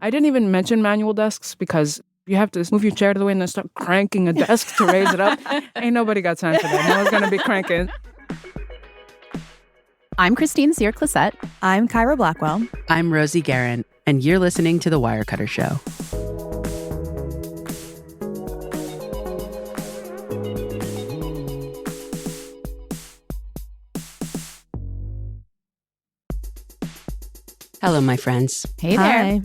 I didn't even mention manual desks because you have to move your chair to the way and then start cranking a desk to raise it up. Ain't nobody got time for that. No one's going to be cranking. I'm Christine Cyr-Clisette. I'm Kyra Blackwell. I'm Rosie Guerin, and you're listening to The Wirecutter Show. Hello, my friends. Hey there. Hi.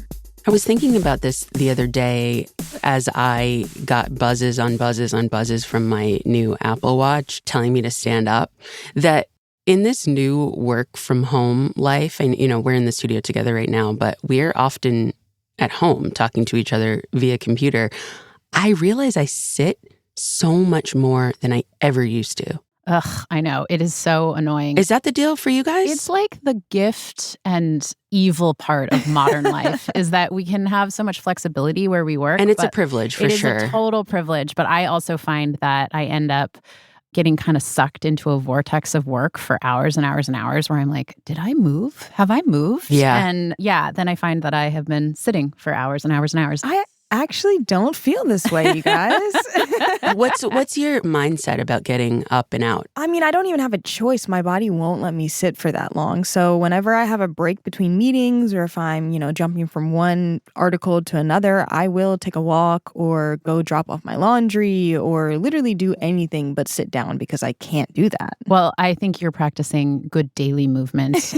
I was thinking about this the other day as I got buzzes on buzzes on buzzes from my new Apple Watch telling me to stand up, that in this new work from home life, and we're in the studio together right now, but we're often at home talking to each other via computer. I realize I sit so much more than I ever used to. Ugh, I know. It is so annoying. Is that the deal for you guys? It's like the gift and evil part of modern life is that we can have so much flexibility where we work. And it's a privilege, for sure. It is a total privilege. But I also find that I end up getting kind of sucked into a vortex of work for hours and hours and hours where I'm like, did I move? Have I moved? Yeah. And then I find that I have been sitting for hours and hours and hours. I actually don't feel this way, you guys. What's your mindset about getting up and out? I mean, I don't even have a choice. My body won't let me sit for that long. So whenever I have a break between meetings or if I'm, jumping from one article to another, I will take a walk or go drop off my laundry or literally do anything but sit down because I can't do that. Well, I think you're practicing good daily movement.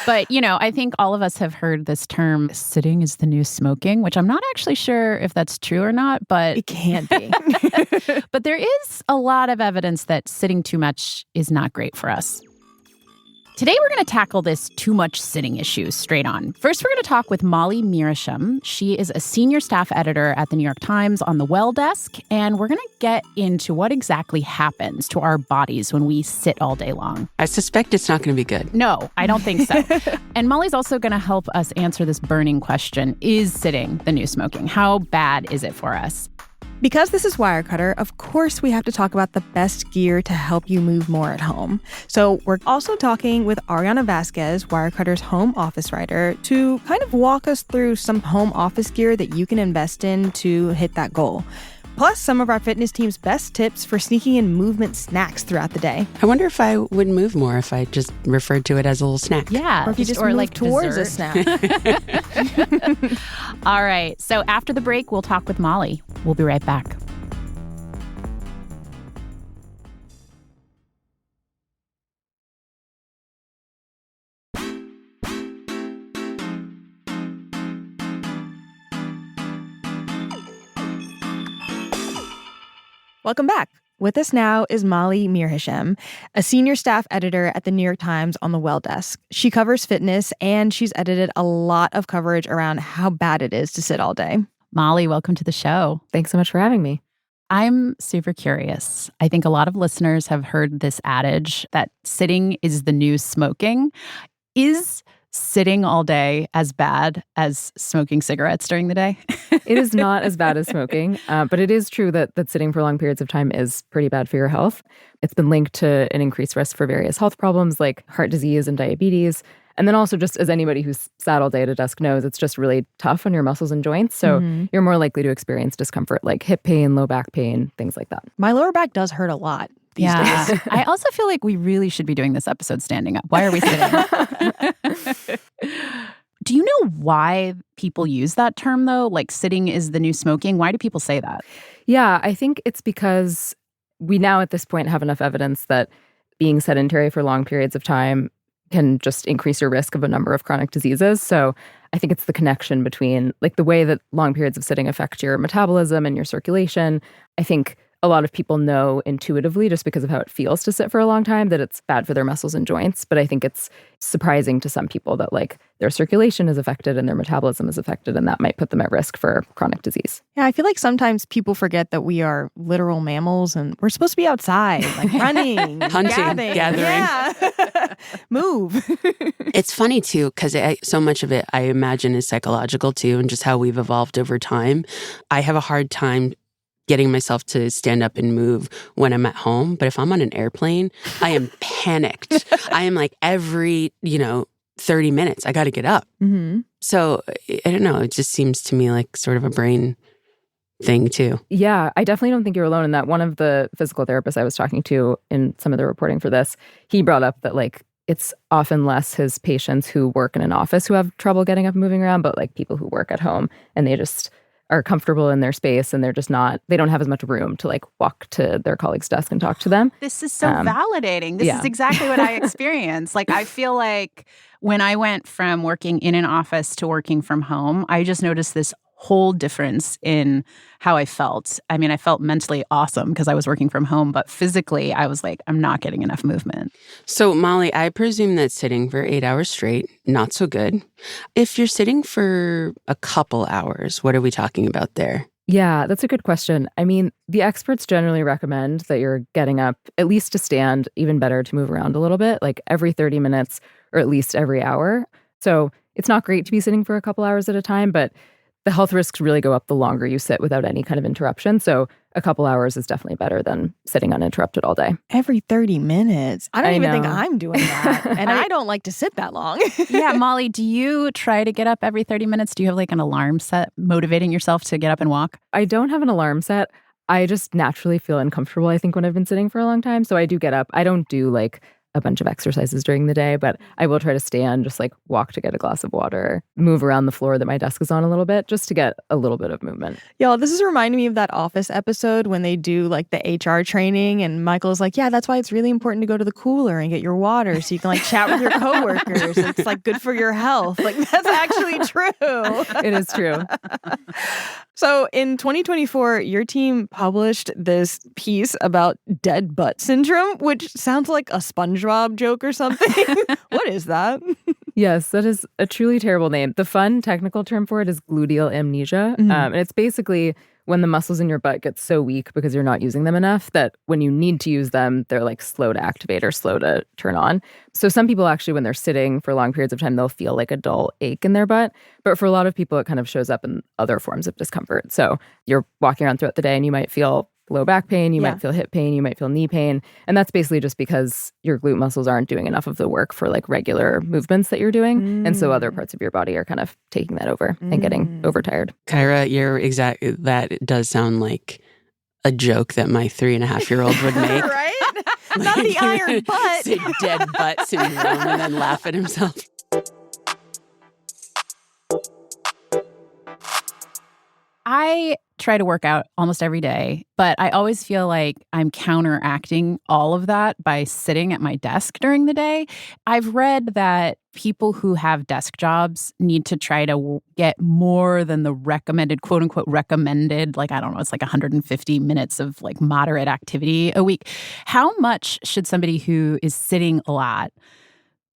But, I think all of us have heard this term, sitting is the new smoking, which I'm not actually sure if that's true or not, but It can't be. but there is a lot of evidence that sitting too much is not great for us. Today, we're going to tackle this too much sitting issue straight on. First, we're going to talk with Molly Mirhashem. She is a senior staff editor at the New York Times on the Well Desk, and we're going to get into what exactly happens to our bodies when we sit all day long. I suspect it's not going to be good. No, I don't think so. And Molly's also going to help us answer this burning question, is sitting the new smoking? How bad is it for us? Because this is Wirecutter, of course we have to talk about the best gear to help you move more at home. So we're also talking with Arriana Vasquez, Wirecutter's home office writer, to kind of walk us through some home office gear that you can invest in to hit that goal. Plus, some of our fitness team's best tips for sneaking in movement snacks throughout the day. I wonder if I would move more if I just referred to it as a little snack. Yeah. Or if you just move towards dessert. a snack. All right. So after the break, we'll talk with Molly. We'll be right back. Welcome back. With us now is Molly Mirhashem, a senior staff editor at the New York Times on the Well Desk. She covers fitness, and she's edited a lot of coverage around how bad it is to sit all day. Molly, welcome to the show. Thanks so much for having me. I'm super curious. I think a lot of listeners have heard this adage that sitting is the new smoking. Is sitting all day as bad as smoking cigarettes during the day? It is not as bad as smoking, but it is true that sitting for long periods of time is pretty bad for your health. It's been linked to an increased risk for various health problems like heart disease and diabetes. And then also, just as anybody who's sat all day at a desk knows, it's just really tough on your muscles and joints. So you're more likely to experience discomfort like hip pain, low back pain, things like that. My lower back does hurt a lot these days. I also feel like we really should be doing this episode standing up. Why are we sitting? Do you know why people use that term, though? Like sitting is the new smoking? Why do people say that? Yeah, I think it's because we now at this point have enough evidence that being sedentary for long periods of time can just increase your risk of a number of chronic diseases. So I think it's the connection between like the way that long periods of sitting affect your metabolism and your circulation. I think a lot of people know intuitively, just because of how it feels to sit for a long time, that it's bad for their muscles and joints. But I think it's surprising to some people that like their circulation is affected and their metabolism is affected, and that might put them at risk for chronic disease. Yeah, I feel like sometimes people forget that we are literal mammals and we're supposed to be outside, like running, Hunting, gathering. Yeah. Move. It's funny, too, because so much of it, I imagine, is psychological, too, and just how we've evolved over time. I have a hard time getting myself to stand up and move when I'm at home. But if I'm on an airplane, I am panicked. I am like every, 30 minutes. I got to get up. Mm-hmm. So I don't know. It just seems to me like sort of a brain thing too. Yeah, I definitely don't think you're alone in that. One of the physical therapists I was talking to in some of the reporting for this, he brought up that like it's often less his patients who work in an office who have trouble getting up and moving around, but like people who work at home and they just are comfortable in their space and they don't have as much room to like walk to their colleague's desk and talk to them. This is so validating. This is exactly what I experienced. Like, I feel like when I went from working in an office to working from home, I just noticed this whole difference in how I felt. I mean, I felt mentally awesome because I was working from home, but physically I was like, I'm not getting enough movement. So, Molly, I presume that sitting for 8 hours straight, not so good. If you're sitting for a couple hours, what are we talking about there? Yeah, that's a good question. I mean, the experts generally recommend that you're getting up at least to stand, even better to move around a little bit, like every 30 minutes or at least every hour. So it's not great to be sitting for a couple hours at a time, but the health risks really go up the longer you sit without any kind of interruption. So a couple hours is definitely better than sitting uninterrupted all day. Every 30 minutes. I don't even think know. I'm doing that. And I don't like to sit that long. Yeah, Molly, do you try to get up every 30 minutes? Do you have like an alarm set motivating yourself to get up and walk? I don't have an alarm set. I just naturally feel uncomfortable, I think, when I've been sitting for a long time. So I do get up. I don't do like a bunch of exercises during the day, but I will try to stand, just like walk to get a glass of water, move around the floor that my desk is on a little bit, just to get a little bit of movement. Y'all, this is reminding me of that Office episode when they do like the HR training and Michael's like, yeah, that's why it's really important to go to the cooler and get your water so you can like chat with your coworkers. It's like good for your health. Like that's actually true. It is true. So in 2024, your team published this piece about dead butt syndrome, which sounds like a SpongeBob joke or something. What is that? Yes, that is a truly terrible name. The fun technical term for it is gluteal amnesia. And it's basically when the muscles in your butt get so weak because you're not using them enough that when you need to use them, they're like slow to activate or slow to turn on. So some people actually, when they're sitting for long periods of time, they'll feel like a dull ache in their butt. But for a lot of people, it kind of shows up in other forms of discomfort. So you're walking around throughout the day and you might feel low back pain, you might feel hip pain, you might feel knee pain. And that's basically just because your glute muscles aren't doing enough of the work for like regular movements that you're doing. And so other parts of your body are kind of taking that over and getting overtired. Kyra, that does sound like a joke that my 3.5-year-old would make. Right? Not the iron butt. Say dead butt syndrome and then laugh at himself. I try to work out almost every day, but I always feel like I'm counteracting all of that by sitting at my desk during the day. I've read that people who have desk jobs need to try to get more than the recommended, quote unquote, recommended, like, I don't know, it's like 150 minutes of like moderate activity a week. How much should somebody who is sitting a lot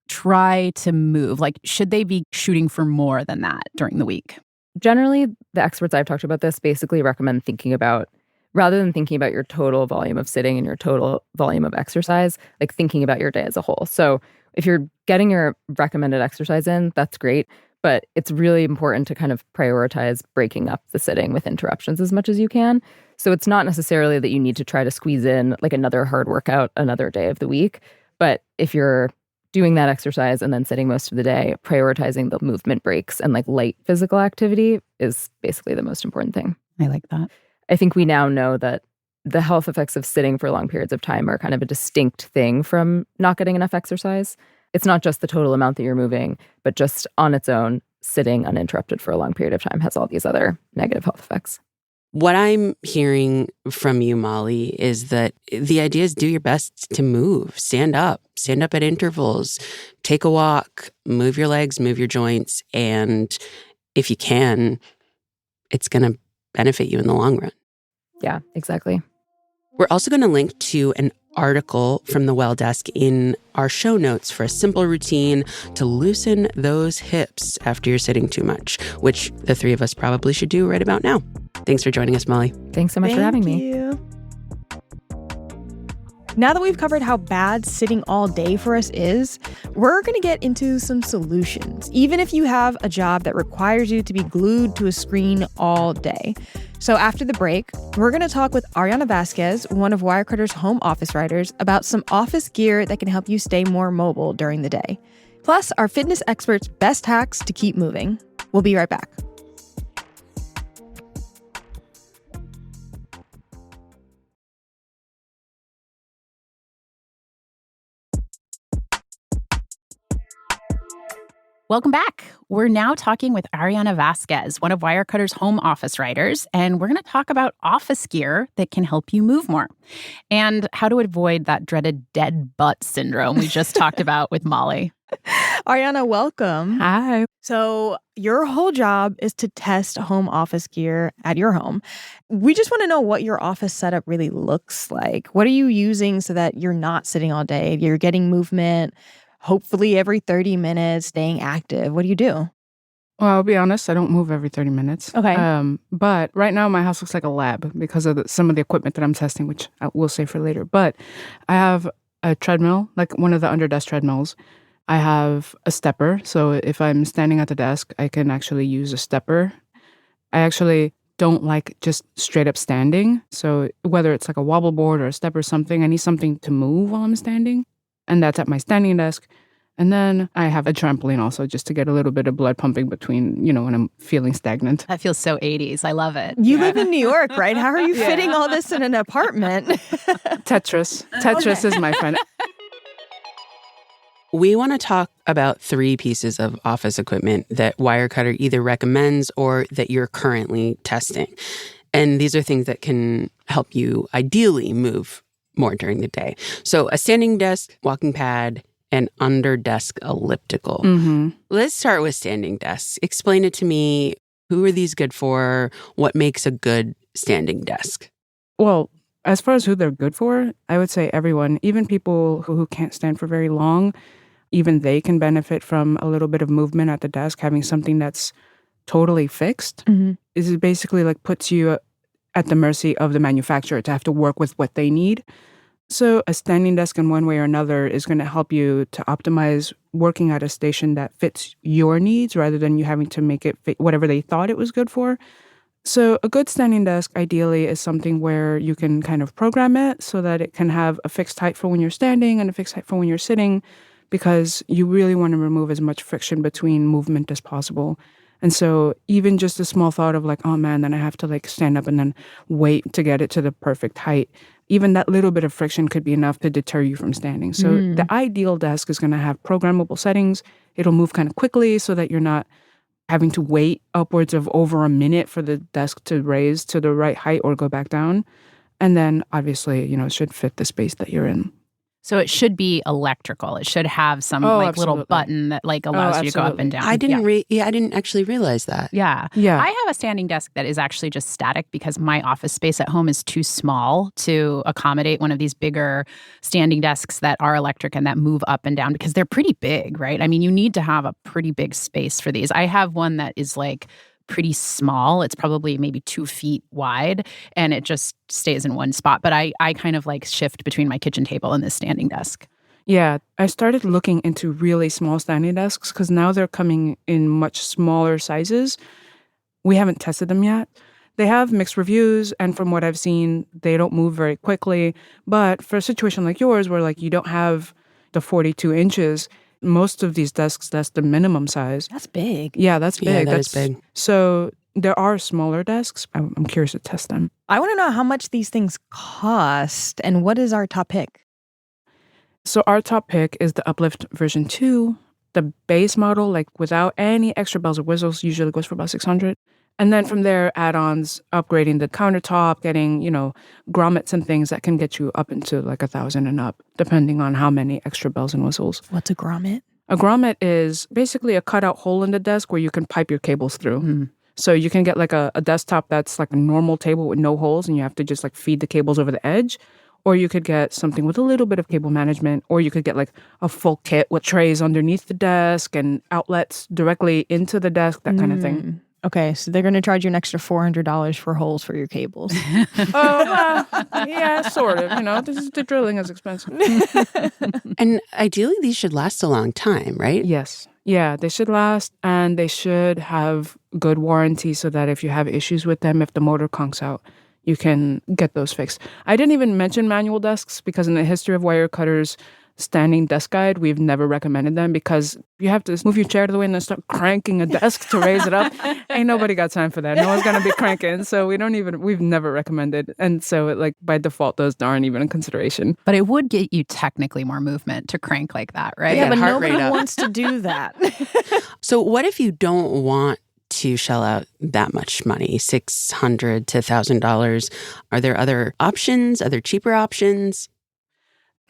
try to move? Like, should they be shooting for more than that during the week? Generally, the experts I've talked about this basically recommend thinking about, rather than thinking about your total volume of sitting and your total volume of exercise, like thinking about your day as a whole. So if you're getting your recommended exercise in, that's great. But it's really important to kind of prioritize breaking up the sitting with interruptions as much as you can. So it's not necessarily that you need to try to squeeze in like another hard workout another day of the week. But if you're doing that exercise and then sitting most of the day, prioritizing the movement breaks and like light physical activity is basically the most important thing. I like that. I think we now know that the health effects of sitting for long periods of time are kind of a distinct thing from not getting enough exercise. It's not just the total amount that you're moving, but just on its own, sitting uninterrupted for a long period of time has all these other negative health effects. What I'm hearing from you, Molly, is that the idea is do your best to move, stand up at intervals, take a walk, move your legs, move your joints. And if you can, it's going to benefit you in the long run. Yeah, exactly. We're also going to link to an article from the Well Desk in our show notes for a simple routine to loosen those hips after you're sitting too much, which the three of us probably should do right about now. Thanks for joining us, Molly. Thanks so much for having me. Now that we've covered how bad sitting all day for us is, we're going to get into some solutions, even if you have a job that requires you to be glued to a screen all day. So after the break, we're going to talk with Arriana Vasquez, one of Wirecutter's home office writers, about some office gear that can help you stay more mobile during the day. Plus, our fitness experts' best hacks to keep moving. We'll be right back. Welcome back. We're now talking with Arriana Vasquez, one of Wirecutter's home office writers, and we're going to talk about office gear that can help you move more and how to avoid that dreaded dead butt syndrome we just talked about with Molly. Arriana, welcome. Hi. So your whole job is to test home office gear at your home. We just want to know what your office setup really looks like. What are you using so that you're not sitting all day? You're getting movement, hopefully every 30 minutes, staying active. What do you do? Well, I'll be honest, I don't move every 30 minutes. Okay. But right now my house looks like a lab because of some of the equipment that I'm testing, which I will save for later. But I have a treadmill, like one of the under-desk treadmills. I have a stepper. So if I'm standing at the desk, I can actually use a stepper. I actually don't like just straight up standing. So whether it's like a wobble board or a step or something, I need something to move while I'm standing. And that's at my standing desk. And then I have a trampoline also just to get a little bit of blood pumping between, when I'm feeling stagnant. That feels so 80s. I love it. You live in New York, right? How are you fitting all this in an apartment? Tetris. Tetris is my friend. We want to talk about 3 pieces of office equipment that Wirecutter either recommends or that you're currently testing. And these are things that can help you ideally move more during the day. So a standing desk, walking pad, and under-desk elliptical. Mm-hmm. Let's start with standing desks. Explain it to me. Who are these good for? What makes a good standing desk? Well, as far as who they're good for, I would say everyone, even people who can't stand for very long, even they can benefit from a little bit of movement at the desk. Having something that's totally fixed is basically like puts you at the mercy of the manufacturer to have to work with what they need. So a standing desk in one way or another is going to help you to optimize working at a station that fits your needs rather than you having to make it fit whatever they thought it was good for. So a good standing desk ideally is something where you can kind of program it so that it can have a fixed height for when you're standing and a fixed height for when you're sitting, because you really want to remove as much friction between movement as possible. And so even just a small thought of like, oh man, then I have to like stand up and then wait to get it to the perfect height. Even that little bit of friction could be enough to deter you from standing. So the ideal desk is going to have programmable settings. It'll move kind of quickly so that you're not having to wait upwards of over a minute for the desk to raise to the right height or go back down. And then obviously, it should fit the space that you're in. So it should be electrical. It should have some little button that allows you to go up and down. I didn't actually realize that. Yeah. I have a standing desk that is actually just static because my office space at home is too small to accommodate one of these bigger standing desks that are electric and that move up and down because they're pretty big, right? I mean, you need to have a pretty big space for these. I have one that is pretty small. It's probably maybe 2 feet wide and it just stays in one spot. But I kind of shift between my kitchen table and this standing desk. Yeah, I started looking into really small standing desks because now they're coming in much smaller sizes. We haven't tested them yet. They have mixed reviews, and from what I've seen, they don't move very quickly. But for a situation like yours where you don't have the 42 inches, most of these desks, that's the minimum size. That's big. Yeah, that's big. Yeah, that's big. So there are smaller desks. I'm curious to test them. I want to know how much these things cost and what is our top pick? So our top pick is the Uplift version 2. The base model, without any extra bells or whistles, usually goes for about $600. And then from there, add-ons, upgrading the countertop, getting, grommets and things that can get you up into $1,000 and up, depending on how many extra bells and whistles. What's a grommet? A grommet is basically a cutout hole in the desk where you can pipe your cables through. So you can get a desktop that's a normal table with no holes and you have to just feed the cables over the edge. Or you could get something with a little bit of cable management, or you could get a full kit with trays underneath the desk and outlets directly into the desk, that kind of thing. Okay, so they're going to charge you an extra $400 for holes for your cables. Oh, well, yeah, sort of. The drilling is expensive. And ideally, these should last a long time, right? Yes. Yeah, they should last, and they should have good warranty so that if you have issues with them, if the motor conks out, you can get those fixed. I didn't even mention manual desks because in the history of Wirecutter's standing desk guide, we've never recommended them because you have to move your chair to the way and then start cranking a desk to raise it up. Ain't nobody got time for that. No one's gonna be cranking. So we've never recommended. And so it, by default, those aren't even a consideration. But it would get you technically more movement to crank like that, right? Yeah, but heart nobody rate up. wants to do that. So what if you don't want to shell out that much money, $600 to $1,000? Are there other options, other cheaper options?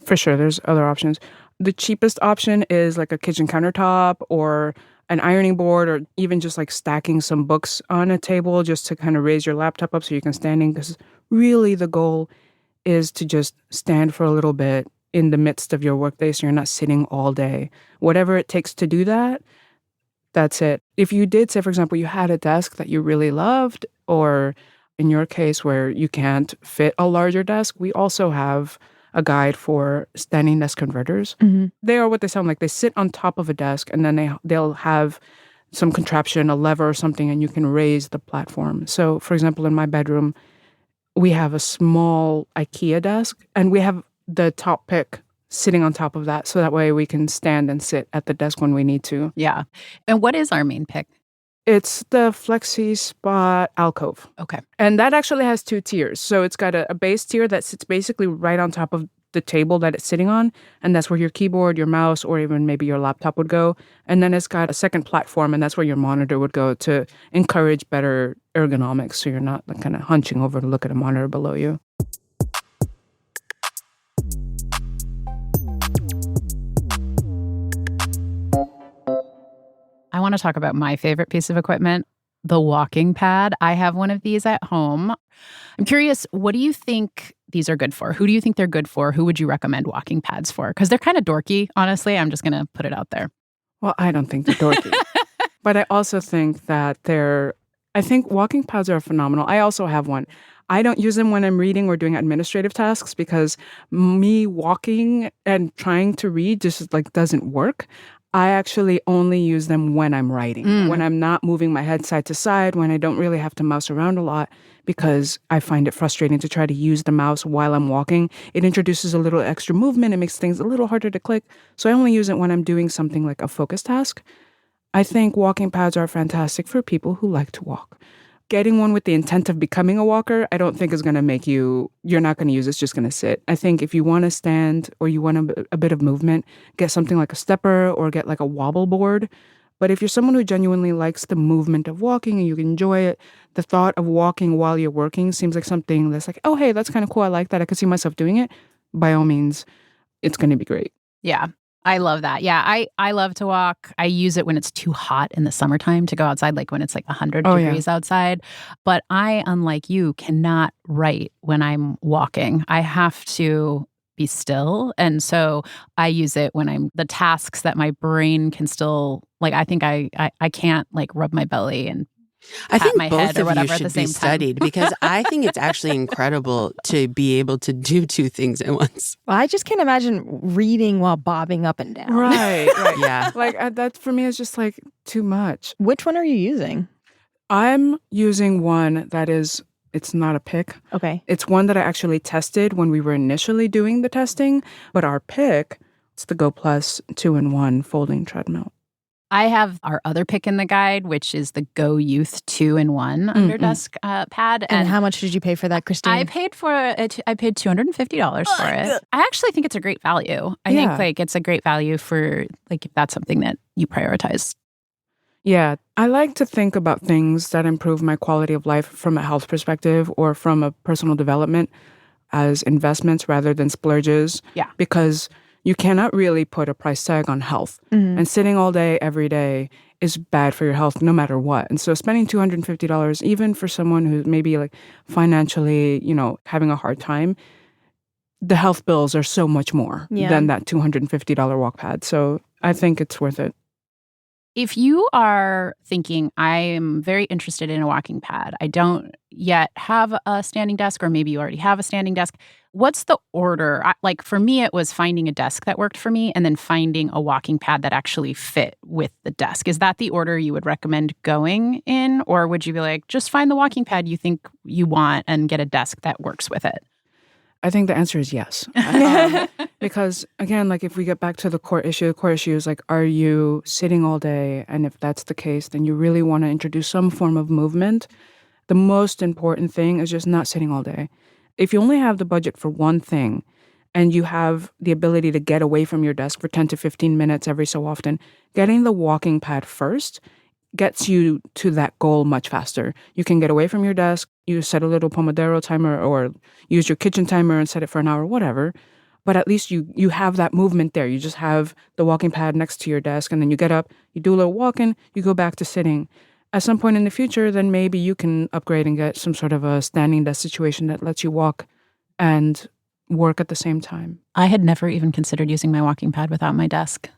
For sure, there's other options. The cheapest option is like a kitchen countertop or an ironing board, or even just stacking some books on a table just to kind of raise your laptop up so you can standing. Because really the goal is to just stand for a little bit in the midst of your workday so you're not sitting all day. Whatever it takes to do that, that's it. If you did, say, for example, you had a desk that you really loved, or in your case where you can't fit a larger desk, we also have a guide for standing desk converters. Mm-hmm. They are what they sound like. They sit on top of a desk, and then they'll have some contraption, a lever or something, and you can raise the platform. So, for example, in my bedroom, we have a small IKEA desk, and we have the top pick sitting on top of that, so that way we can stand and sit at the desk when we need to. Yeah. And what is our main pick? It's the Flexi Spot Alcove. Okay. And that actually has 2 tiers. So it's got a base tier that sits basically right on top of the table that it's sitting on. And that's where your keyboard, your mouse, or even maybe your laptop would go. And then it's got a second platform, and that's where your monitor would go to encourage better ergonomics. So you're not kind of hunching over to look at a monitor below you. I want to talk about my favorite piece of equipment, the walking pad. I have one of these at home. I'm curious, what do you think these are good for? Who do you think they're good for? Who would you recommend walking pads for? Because they're kind of dorky, honestly. I'm just going to put it out there. Well, I don't think they're dorky. But I also think that I think walking pads are phenomenal. I also have one. I don't use them when I'm reading or doing administrative tasks because me walking and trying to read just doesn't work. I actually only use them when I'm writing, when I'm not moving my head side to side, when I don't really have to mouse around a lot, because I find it frustrating to try to use the mouse while I'm walking. It introduces a little extra movement. It makes things a little harder to click. So I only use it when I'm doing something like a focus task. I think walking pads are fantastic for people who like to walk. Getting one with the intent of becoming a walker, I don't think is going to make you're not going to use it, it's just going to sit. I think if you want to stand or you want a bit of movement, get something like a stepper or get a wobble board. But if you're someone who genuinely likes the movement of walking and you can enjoy it, the thought of walking while you're working seems like something that's oh, hey, that's kind of cool. I like that. I could see myself doing it. By all means, it's going to be great. Yeah. I love that. Yeah, I love to walk. I use it when it's too hot in the summertime to go outside, when it's 100 degrees outside. But I, unlike you, cannot write when I'm walking. I have to be still. And so I use it when the tasks that my brain can still, I think I can't rub my belly and I think my both head or of whatever you at the should be same time. studied because I think it's actually incredible to be able to do 2 things at once. Well, I just can't imagine reading while bobbing up and down. Right. Yeah. That for me is just too much. Which one are you using? I'm using one that it's not a pick. Okay. It's one that I actually tested when we were initially doing the testing. But our pick, it's the Go Plus 2-in-1 folding treadmill. I have our other pick in the guide, which is the Go Youth 2-in-1 under desk pad. And how much did you pay for that, Christine? I paid for it. I paid $250 for it. I actually think it's a great value. I think it's a great value for if that's something that you prioritize. Yeah, I like to think about things that improve my quality of life from a health perspective or from a personal development as investments rather than splurges. Yeah. Because you cannot really put a price tag on health. And sitting all day, every day is bad for your health no matter what. And so spending $250, even for someone who's maybe financially, having a hard time, the health bills are so much more than that $250 walk pad. So I think it's worth it. If you are thinking, I am very interested in a walking pad, I don't yet have a standing desk, or maybe you already have a standing desk, what's the order? For me, it was finding a desk that worked for me and then finding a walking pad that actually fit with the desk. Is that the order you would recommend going in? Or would you be just find the walking pad you think you want and get a desk that works with it? I think the answer is yes. Because again, like if we get back to the core issue is like, are you sitting all day? And if that's the case, then you really want to introduce some form of movement. The most important thing is just not sitting all day. If you only have the budget for one thing and you have the ability to get away from your desk for 10 to 15 minutes every so often, getting the walking pad first gets you to that goal much faster. You can get away from your desk, you set a little Pomodoro timer or use your kitchen timer and set it for an hour, whatever. But at least you have that movement there. You just have the walking pad next to your desk and then you get up, you do a little walking, you go back to sitting. At some point in the future, then maybe you can upgrade and get some sort of a standing desk situation that lets you walk and work at the same time. I had never even considered using my walking pad without my desk.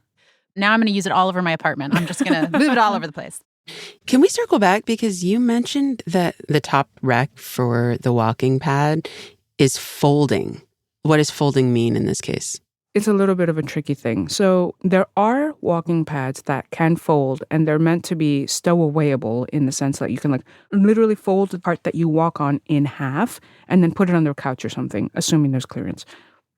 Now I'm going to use it all over my apartment. I'm just going to move it all over the place. Can we circle back? Because you mentioned that the top rec for the walking pad is folding. What does folding mean in this case? It's a little bit of a tricky thing. So there are walking pads that can fold, and they're meant to be stowawayable in the sense that you can like literally fold the part that you walk on in half and then put it on the couch or something, assuming there's clearance.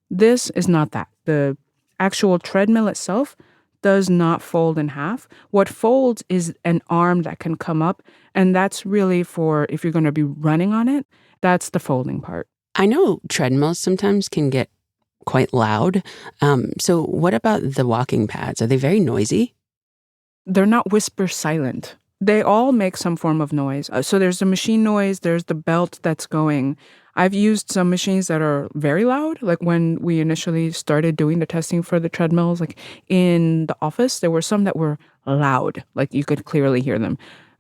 This is not that. The actual treadmill itself does not fold in half. What folds is an arm that can come up, and that's really for if you're going to be running on it. That's the folding part. I know treadmills sometimes can get quite loud. So what about the walking pads? Are they very noisy? They're not whisper silent. They all make some form of noise. So there's the machine noise, there's the belt that's going. I've used some machines that are very loud. Like when we initially started doing the testing for the treadmills, like in the office, there were some that were loud. Like you could clearly hear them.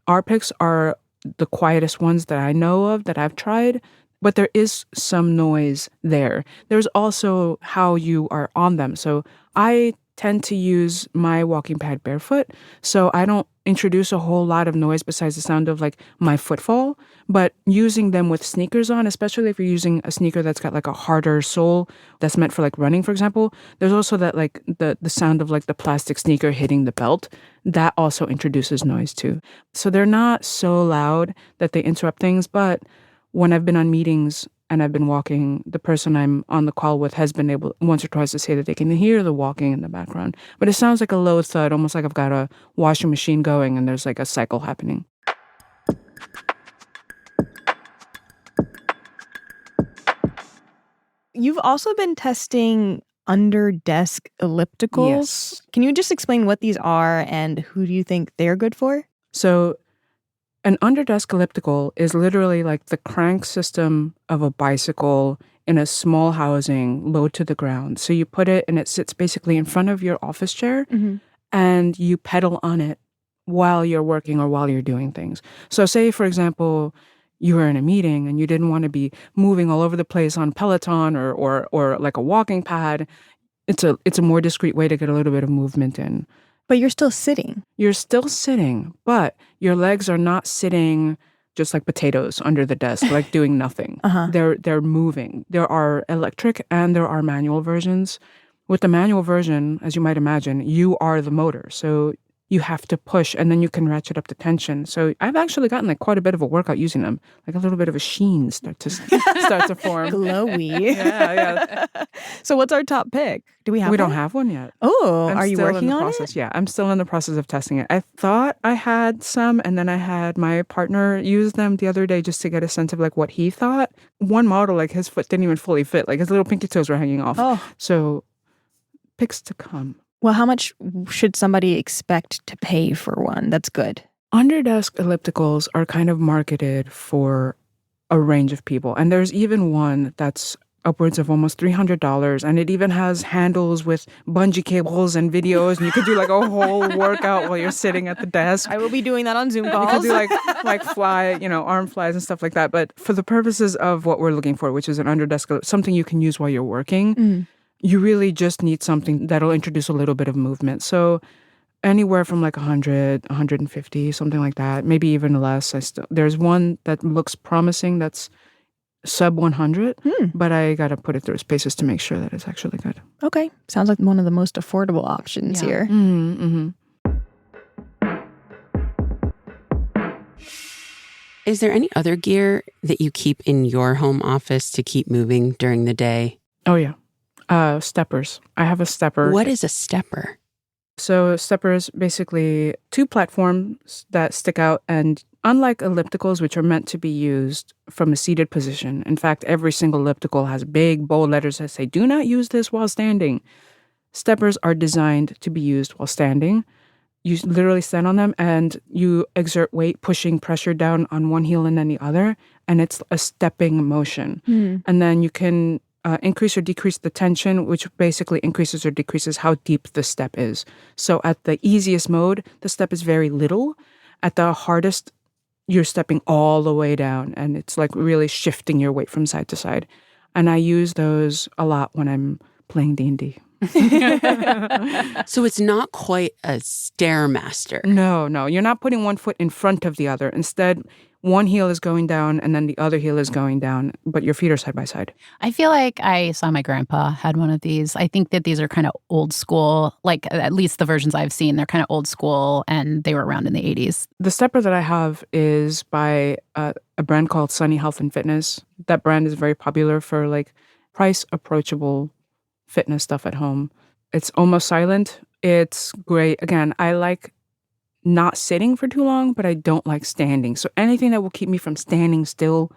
Our picks are the quietest ones that I know of that I've tried. But there is some noise there. There's also how you are on them. So I tend to use my walking pad barefoot. So I don't introduce a whole lot of noise besides the sound of like my footfall. But using them with sneakers on, especially if you're using a sneaker that's got like a harder sole that's meant for like running, for example, there's also that like the sound of like the plastic sneaker hitting the belt. That also introduces noise too. So they're not so loud that they interrupt things, but when I've been on meetings and I've been walking, the person I'm on the call with has been able once or twice to say that they can hear the walking in the background. But it sounds like a low thud, almost like I've got a washing machine going and there's like a cycle happening. You've also been testing under-desk ellipticals. Yes. Can you just explain what these are and who do you think they're good for? So an under-desk elliptical is literally like the crank system of a bicycle in a small housing low to the ground. So you put it and it sits basically in front of your office chair and you pedal on it while you're working or while you're doing things. So say, for example, you were in a meeting and you didn't want to be moving all over the place on Peloton or like a walking pad. It's a more discreet way to get a little bit of movement in. But you're still sitting. You're still sitting, but your legs are not sitting just like potatoes under the desk, like doing nothing. They're moving. There are electric and there are manual versions. With the manual version, as you might imagine, you are the motor. So you have to push and then you can ratchet up the tension. So I've actually gotten like quite a bit of a workout using them. Like a little bit of a sheen start to form. Glowy. Yeah. So what's our top pick? Do we have We one? don't have one yet. Oh, are you still in working the on process. it? Yeah, I'm still in the process of testing it. I thought I had some, and then I had my partner use them the other day just to get a sense of like what he thought. One model, like his foot didn't even fully fit. Like his little pinky toes were hanging off. Oh. So picks to come. Well, how much should somebody expect to pay for one that's good? Underdesk ellipticals are kind of marketed for a range of people. And there's even one that's upwards of almost $300. And it even has handles with bungee cables and videos. And you could do like a whole workout while you're sitting at the desk. I will be doing that on Zoom You calls. could do like fly, arm flies and stuff like that. But for the purposes of what we're looking for, which is an underdesk, something you can use while you're working, you really just need something that'll introduce a little bit of movement. So anywhere from like 100, 150, something like that, maybe even less. There's one that looks promising that's sub 100, but I got to put it through its paces to make sure that it's actually good. Okay. Sounds like one of the most affordable options here. Is there any other gear that you keep in your home office to keep moving during the day? Oh, yeah. Steppers. I have a stepper. What is a stepper? So steppers, basically 2 platforms that stick out, and unlike ellipticals, which are meant to be used from a seated position. In fact, every single elliptical has big, bold letters that say, do not use this while standing. Steppers are designed to be used while standing. You literally stand on them and you exert weight, pushing pressure down on one heel and then the other, and it's a stepping motion. And then you can increase or decrease the tension, which basically increases or decreases how deep the step is. So at the easiest mode, the step is very little. At the hardest, you're stepping all the way down, and it's like really shifting your weight from side to side. And I use those a lot when I'm playing D&D. So it's not quite a Stairmaster. No. You're not putting one foot in front of the other. Instead, one heel is going down and then the other heel is going down, but your feet are side by side. I feel like I saw my grandpa had one of these. I think that these are kind of old school, like at least the versions I've seen, they're kind of old school and they were around in the 80s. The stepper that I have is by a brand called Sunny Health and Fitness. That brand is very popular for like price approachable fitness stuff at home. It's almost silent. It's great. Again, I like not sitting for too long, but I don't like standing. So anything that will keep me from standing still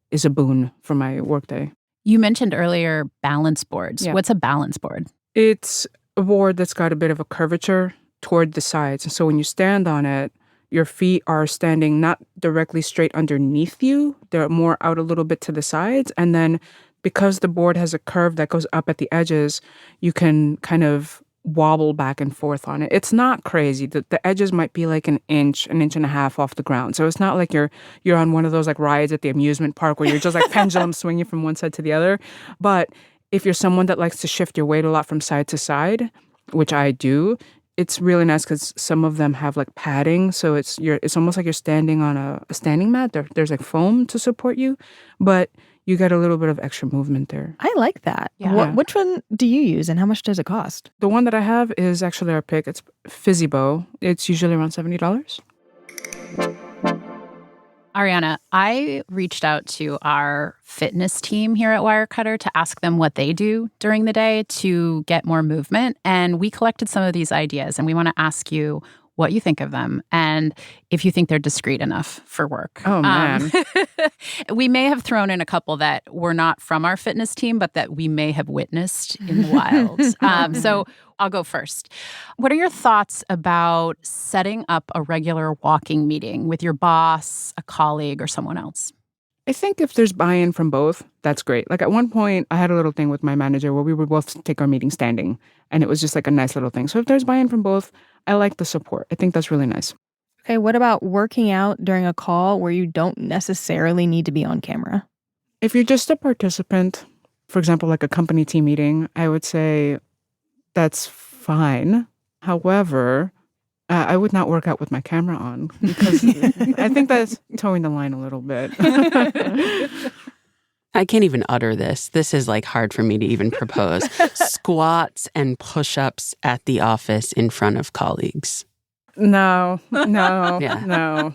is a boon for my workday. You mentioned earlier balance boards. Yeah. What's a balance board? It's a board that's got a bit of a curvature toward the sides. And so when you stand on it, your feet are standing not directly straight underneath you. They're more out a little bit to the sides. And then because the board has a curve that goes up at the edges, you can kind of wobble back and forth on it. It's not crazy. The edges might be like an inch and a half off the ground. So it's not like you're on one of those like rides at the amusement park where you're just like pendulum swinging from one side to the other. But if you're someone that likes to shift your weight a lot from side to side, which I do, it's really nice because some of them have like padding. So it's almost like you're standing on a standing mat. There's like foam to support you, but you get a little bit of extra movement there. I like that. Yeah. Which one do you use and how much does it cost? The one that I have is actually our pick. It's Fizzy Bow. It's usually around $70. Arriana, I reached out to our fitness team here at Wirecutter to ask them what they do during the day to get more movement. And we collected some of these ideas, and we want to ask you what you think of them and if you think they're discreet enough for work. Oh, man. We may have thrown in a couple that were not from our fitness team, but that we may have witnessed in the wild. So I'll go first. What are your thoughts about setting up a regular walking meeting with your boss, a colleague, or someone else? I think if there's buy-in from both, that's great. Like at one point, I had a little thing with my manager where we would both take our meeting standing, and it was just like a nice little thing. So if there's buy-in from both, I like the support. I think that's really nice. Okay, what about working out during a call where you don't necessarily need to be on camera? If you're just a participant, for example, like a company team meeting, I would say that's fine. However, I would not work out with my camera on because I think that's towing the line a little bit. I can't even utter this. This is like hard for me to even propose. Squats and push-ups at the office in front of colleagues. No. Yeah.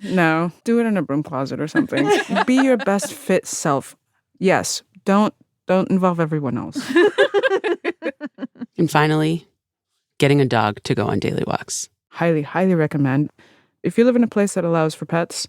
No. Do it in a broom closet or something. Be your best fit self. Yes. Don't involve everyone else. And finally, getting a dog to go on daily walks. Highly, highly recommend. If you live in a place that allows for pets,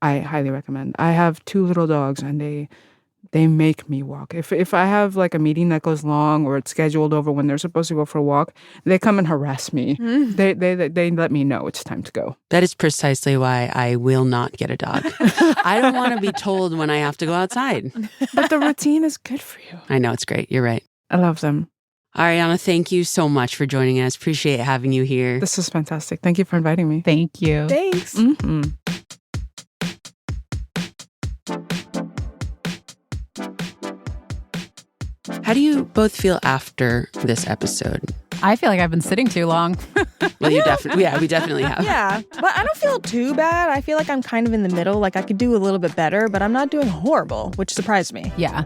I highly recommend. I have 2 little dogs and they make me walk. If I have like a meeting that goes long or it's scheduled over when they're supposed to go for a walk, they come and harass me. They let me know it's time to go. That is precisely why I will not get a dog. I don't want to be told when I have to go outside. But the routine is good for you. I know, it's great. You're right. I love them. Arriana, thank you so much for joining us. Appreciate having you here. This is fantastic. Thank you for inviting me. Thank you. Thanks. Mm-hmm. How do you both feel after this episode? I feel like I've been sitting too long. Well, we definitely have. Yeah, but I don't feel too bad. I feel like I'm kind of in the middle. Like I could do a little bit better, but I'm not doing horrible, which surprised me. Yeah.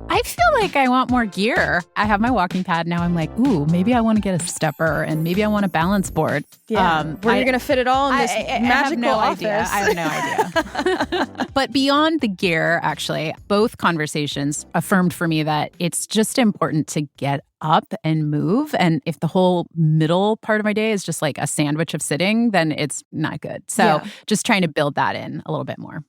I I feel like I want more gear. I have my walking pad. Now I'm like, ooh, maybe I want to get a stepper and maybe I want a balance board. Yeah. Where you're going to fit it all in this magical office. I have no idea. But beyond the gear, actually, both conversations affirmed for me that it's just important to get up and move. And if the whole middle part of my day is just like a sandwich of sitting, then it's not good. So just trying to build that in a little bit more.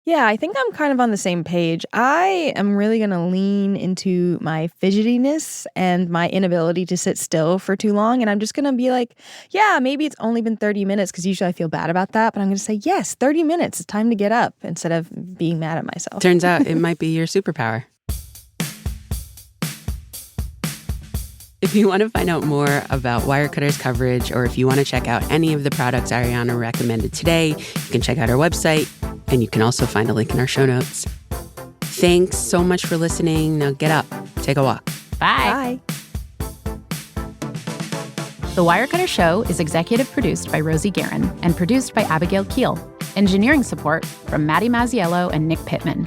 Yeah, I think I'm kind of on the same page. I am really going to lean into my fidgetiness and my inability to sit still for too long. And I'm just going to be like, yeah, maybe it's only been 30 minutes because usually I feel bad about that. But I'm going to say, yes, 30 minutes. It's time to get up instead of being mad at myself. Turns out it might be your superpower. If you want to find out more about Wirecutter's coverage, or if you want to check out any of the products Arriana recommended today, you can check out our website, and you can also find a link in our show notes. Thanks so much for listening. Now get up, take a walk. Bye. The Wirecutter Show is executive produced by Rosie Guerin and produced by Abigail Keel. Engineering support from Maddie Mazziello and Nick Pittman.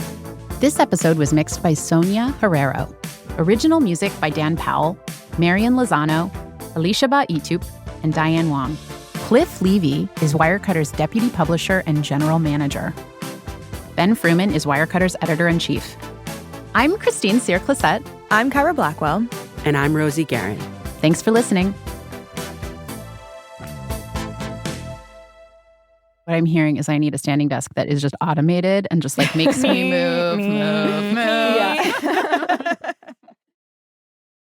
This episode was mixed by Sonia Herrero. Original music by Dan Powell, Marian Lozano, Alicia Ba-Itup, and Diane Wong. Cliff Levy is Wirecutter's deputy publisher and general manager. Ben Fruman is Wirecutter's editor-in-chief. I'm Christine Cyr-Clisette. I'm Kyra Blackwell. And I'm Rosie Guerin. Thanks for listening. What I'm hearing is I need a standing desk that is just automated and just like makes me move. Yeah.